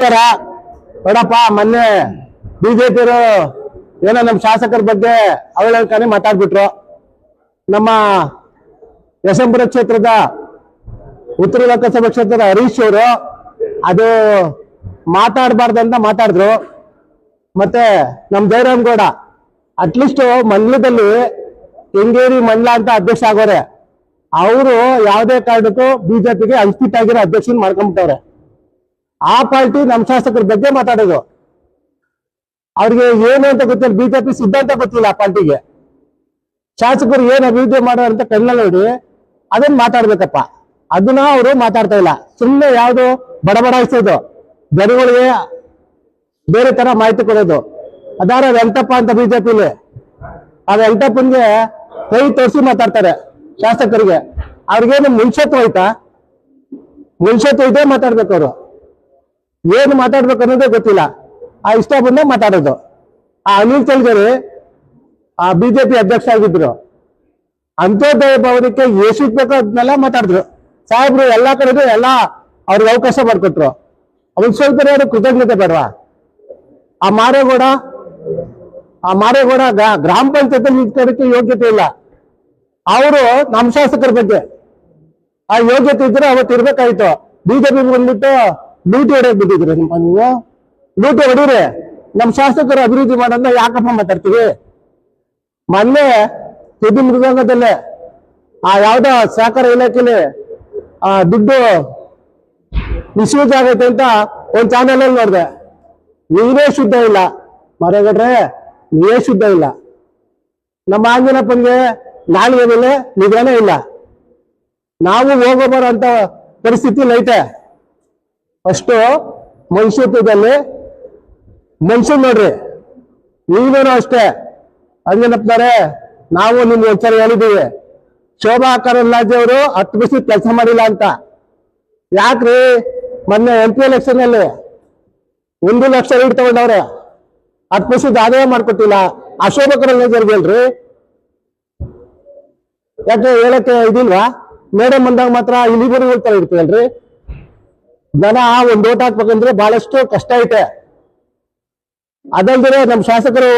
ನೋಡಪ್ಪ ಮೊನ್ನೆ ಬಿಜೆಪಿಯವರು ಏನೋ ನಮ್ಮ ಶಾಸಕರ ಬಗ್ಗೆ ಅವಹೇಳನಕಾರಿ ಮಾತಾಡ್ಬಿಟ್ರು. ನಮ್ಮ ಯಶವಂತಪುರ ಕ್ಷೇತ್ರದ ಉತ್ತರ ಲೋಕಸಭಾ ಕ್ಷೇತ್ರದ ಹರೀಶ್ ಅವರು ಅದು ಮಾತಾಡಬಾರ್ದಂತ ಮಾತಾಡಿದ್ರು. ಮತ್ತೆ ನಮ್ಮ ಜಯರಾಮಗೌಡ ಅಟ್ಲೀಸ್ಟ್ ಮಂಡಲದಲ್ಲಿ ಕೆಂಗೇರಿ ಮಂಡಲ ಅಂತ ಅಧ್ಯಕ್ಷ ಆಗೋರೆ, ಅವರು ಯಾವುದೇ ಕಾರಣಕ್ಕೂ ಬಿಜೆಪಿಗೆ ಅನ್ಫಿಟ್ ಆಗಿರೋ ಅಧ್ಯಕ್ಷನ ಮಾಡ್ಕೊಂಡ್ಬಿಟ್ಟವ್ರೆ. ಆ ಪಾರ್ಟಿ ನಮ್ಮ ಶಾಸಕರ ಬಗ್ಗೆ ಮಾತಾಡೋದು, ಅವ್ರಿಗೆ ಏನು ಅಂತ ಗೊತ್ತಿಲ್ಲ, ಬಿಜೆಪಿ ಸಿದ್ಧಾಂತ ಗೊತ್ತಿಲ್ಲ ಆ ಪಾರ್ಟಿಗೆ. ಶಾಸಕರು ಏನ್ ಅಭಿವೃದ್ಧಿ ಮಾಡೋ ಅಂತ ಕಣ್ಣಲ್ಲಿ ನೋಡಿ ಅದನ್ನ ಮಾತಾಡ್ಬೇಕಪ್ಪ, ಅದನ್ನ ಅವರು ಮಾತಾಡ್ತಾ ಇಲ್ಲ. ಸುಮ್ಮನೆ ಯಾವ್ದು ಬಡಬಡಾಯಿಸೋದು, ಜನಗಳಿಗೆ ಬೇರೆ ತರ ಮಾಹಿತಿ ಕೊಡೋದು. ಅದಾರ ವೆಂಕಟಪ್ಪ ಅಂತ ಬಿಜೆಪಿಲಿ, ಆ ವೆಂಕಟಪ್ಪನ್ಗೆ ಕೈ ತೋರಿಸಿ ಮಾತಾಡ್ತಾರೆ ಶಾಸಕರಿಗೆ. ಅವ್ರಿಗೇನು ಮುನ್ಸತ್ವ ಐತಾ? ಮುನ್ಸತ್ವ ಇದೇ ಮಾತಾಡ್ಬೇಕು. ಅವರು ಏನು ಮಾತಾಡ್ಬೇಕು ಅನ್ನೋದೇ ಗೊತ್ತಿಲ್ಲ, ಆ ಇಷ್ಟ ಬಂದ ಮಾತಾಡೋದು. ಆ ಅನಿಲ್ ಚಲ್ಗರಿ ಆ ಬಿಜೆಪಿ ಅಧ್ಯಕ್ಷ ಆಗಿದ್ರು, ಅಂತ್ಯೋದಯ ಭವನಕ್ಕೆ ಎಷ್ಟು ಬೇಕೋ ಅದನ್ನೆಲ್ಲ ಮಾತಾಡಿದ್ರು. ಸಾಹೇಬ್ರು ಎಲ್ಲಾ ಕಡೆಗೂ ಎಲ್ಲ ಅವ್ರಿಗೆ ಅವಕಾಶ ಮಾಡಿಕೊಟ್ರು. ಅವ್ರಿಗೆ ಸ್ವಲ್ಪ ಕೃತಜ್ಞತೆ ಬೇಡವಾ? ಆ ಮಾರೇಗೌಡ ಗ್ರಾಮ ಪಂಚಾಯತ್ ನಿಂತ್ಕೊಳ್ಳೋಕೆ ಯೋಗ್ಯತೆ ಇಲ್ಲ. ಅವರು ನಮ್ಮ ಶಾಸಕರ ಬಗ್ಗೆ ಆ ಯೋಗ್ಯತೆ ಇದ್ರೆ ಅವತ್ತು ಇರ್ಬೇಕಾಯ್ತು. ಬಿಜೆಪಿ ಬಂದ್ಬಿಟ್ಟು ಲೂಟಿ ಹೊಡೆಯಕ್ ಬಿಟ್ಟಿದ್ರು. ನೀವು ಲೂಟಿ ಹೊಡೀರಿ, ನಮ್ಮ ಶಾಸಕರು ಅಭಿವೃದ್ಧಿ ಮಾಡೋದನ್ನ ಯಾಕಪ್ಪ ಮಾತಾಡ್ತೀವಿ? ಮೊನ್ನೆ ಸುದ್ದಿ ಮೃದಂಗದಲ್ಲೇ ಆ ಯಾವ್ದೋ ಸಹಕಾರ ಇಲಾಖೆಲಿ ದುಡ್ಡು ಮಿಸ್ಯೂಸ್ ಆಗೈತೆ ಅಂತ ಒಂದ್ ಚಾನೆಲ್ ಅಲ್ಲಿ ನೋಡಿದೆ. ನೀವೇ ಶುದ್ಧ ಇಲ್ಲ ಮಾರೇಗೌಡ್ರೆ, ನೀವೇ ಶುದ್ಧ ಇಲ್ಲ. ನಮ್ಮ ಆಂಜನಪ್ಪನ್ಗೆ ನಾಳಿಗೆ ಮೇಲೆ ನಿಧಾನ ಇಲ್ಲ. ನಾವು ಹೋಗೋಬಾರ ಅಂತ ಪರಿಸ್ಥಿತಿ ಐತೆ. ಅಷ್ಟು ಮನುಷ್ಯತ್ವದಲ್ಲಿ ಮನುಷ್ಯನ್ ನೋಡ್ರಿ. ನೀವೇನೋ ಅಷ್ಟೇ ಅಂಜನಪ್ಪನವ್ರೆ, ನಾವು ನಿಮ್ಗೆ ಒಂದ್ಸರಿ ಹೇಳಿದ್ದೀವಿ, ಶೋಭಾ ಕರಂದ್ಲಾಜೆ ಅವರು 10% ಕೆಲಸ ಮಾಡಿಲ್ಲ ಅಂತ. ಯಾಕ್ರಿ? ಮೊನ್ನೆ MP ಎಲೆಕ್ಷನ್ ಅಲ್ಲಿ 1 ಲಕ್ಷ ಲೀಡ್ ತಗೊಂಡವ್ರೆ, 10% ಆದಾಯ ಮಾಡ್ಕೊಟ್ಟಿಲ್ಲ. ಆ ಶೋಭಾ ಕರಂದ್ಲಾಜೆ ಹೇಳ್ರಿ, ಯಾಕೆ ಹೇಳಕ್ಕೆ ಇದಿಲ್ವಾ? ಮೇಡಮ್ ಬಂದಾಗ ಮಾತ್ರ ಇಲ್ಲಿವರೆಗೂ ಹೇಳ್ತಾರೆ ಇರ್ತೀವಲ್ರಿ. ಜನ ಒಂದ್ ಓಟ್ ಹಾಕ್ಬೇಕಂದ್ರೆ ಬಹಳಷ್ಟು ಕಷ್ಟ ಐತೆ. ಅದಲ್ದ್ರೆ ನಮ್ಮ ಶಾಸಕರು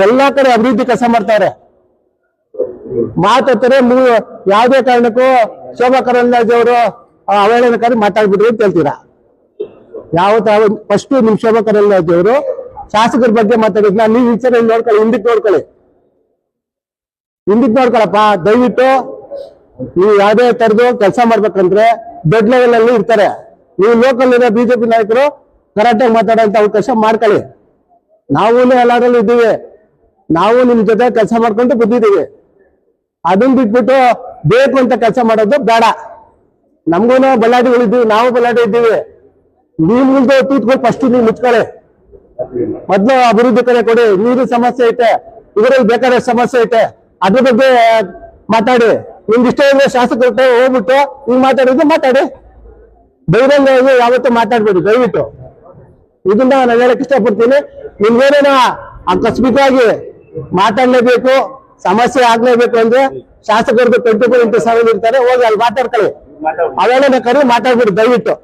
ಎಲ್ಲಾ ಕಡೆ ಅಭಿವೃದ್ಧಿ ಕೆಲಸ ಮಾಡ್ತಾರೆ, ಮಾತಾಡ್ತಾರೆ. ಯಾವುದೇ ಕಾರಣಕ್ಕೂ ಶೋಭಾ ಕರಂದ್ಲಾಜೆ ಅವರು ಅವಹೇಳನಕಾರಿ ಮಾತಾಡ್ಬಿಟ್ರು ಅಂತ ಹೇಳ್ತೀರಾ? ಫಸ್ಟ್ ನಿಮ್ ಶೋಭಾ ಕರಂದ್ಲಾಜೆ ಅವರು ಶಾಸಕರ ಬಗ್ಗೆ ಮಾತಾಡಿದ್ನ ನೀವು ವಿಚಾರ ನೋಡ್ಕೊಳ್ಳಿ, ಹಿಂದಕ್ಕೆ ನೋಡ್ಕೊಳಪ್ಪ ದಯವಿಟ್ಟು. ನೀವು ಯಾವುದೇ ತರದ್ದು ಕೆಲಸ ಮಾಡ್ಬೇಕಂದ್ರೆ ದೊಡ್ಡ ಲೆವೆಲ್ ಅಲ್ಲಿ ಇರ್ತಾರೆ. ನೀವು ಲೋಕಲ್ ಇರೋ ಬಿಜೆಪಿ ನಾಯಕರು ಕರೆಕ್ಟಾಗಿ ಮಾತಾಡೋಂತ ಅವಕಾಶ ಮಾಡ್ಕೊಳ್ಳಿ. ನಾವು ಎಲ್ಲಾದ್ರಲ್ಲೂ ಇದ್ದೀವಿ, ನಾವು ನಿಮ್ ಜೊತೆ ಕೆಲಸ ಮಾಡ್ಕೊಂಡು ಬಂದಿದ್ದೀವಿ. ಅದನ್ನ ಬಿಟ್ಬಿಟ್ಟು ಬೇಕು ಅಂತ ಕೆಲಸ ಮಾಡೋದು ಬೇಡ. ನಮ್ಗೂ ಬಳ್ಳಾಟಿಗಳಿದ್ದೀವಿ, ನಾವು ಬಳ್ಳಾಟಿ ಇದ್ದೀವಿ. ನೀವು ಮುಂದೆ ತೂತ್ಕೊಂಡು ಫಸ್ಟ್ ನೀವು ಮುಚ್ಕೊಳ್ಳಿ. ಮೊದ್ಲು ಅಭಿವೃದ್ಧಿ ಕಡೆ ಕೊಡಿ. ನೀರು ಸಮಸ್ಯೆ ಐತೆ, ಇದರಲ್ಲಿ ಬೇಕಾದ ಸಮಸ್ಯೆ ಐತೆ, ಅದ್ರ ಬಗ್ಗೆ ಮಾತಾಡಿ. ನಿಮ್ಗೆ ಇಷ್ಟ ಇಲ್ಲ ಶಾಸಕರು ಹೋಗ್ಬಿಟ್ಟು ಈಗ ಮಾತಾಡಿದ್ರೆ ಮಾತಾಡಿ, ಧೈರ್ಯ ಯಾವತ್ತೂ ಮಾತಾಡ್ಬೇಡಿ ದಯವಿಟ್ಟು. ಇದನ್ನ ನಾನು ಹೇಳಕ್ ಇಷ್ಟಪಡ್ತೀನಿ. ನಿಮ್ಗೇನೇನ ಆಕಸ್ಮಿಕವಾಗಿ ಮಾತಾಡ್ಲೇಬೇಕು, ಸಮಸ್ಯೆ ಆಗ್ಲೇಬೇಕು ಅಂದ್ರೆ ಶಾಸಕರದ್ದು 24x7 ಇರ್ತಾರೆ, ಹೋಗಿ ಅಲ್ಲಿ ಮಾತಾಡ್ಕೊಳ್ಳಿ. ಅವೆಲ್ಲ ಕರಿ ಮಾತಾಡ್ಬಿಡಿ ದಯವಿಟ್ಟು.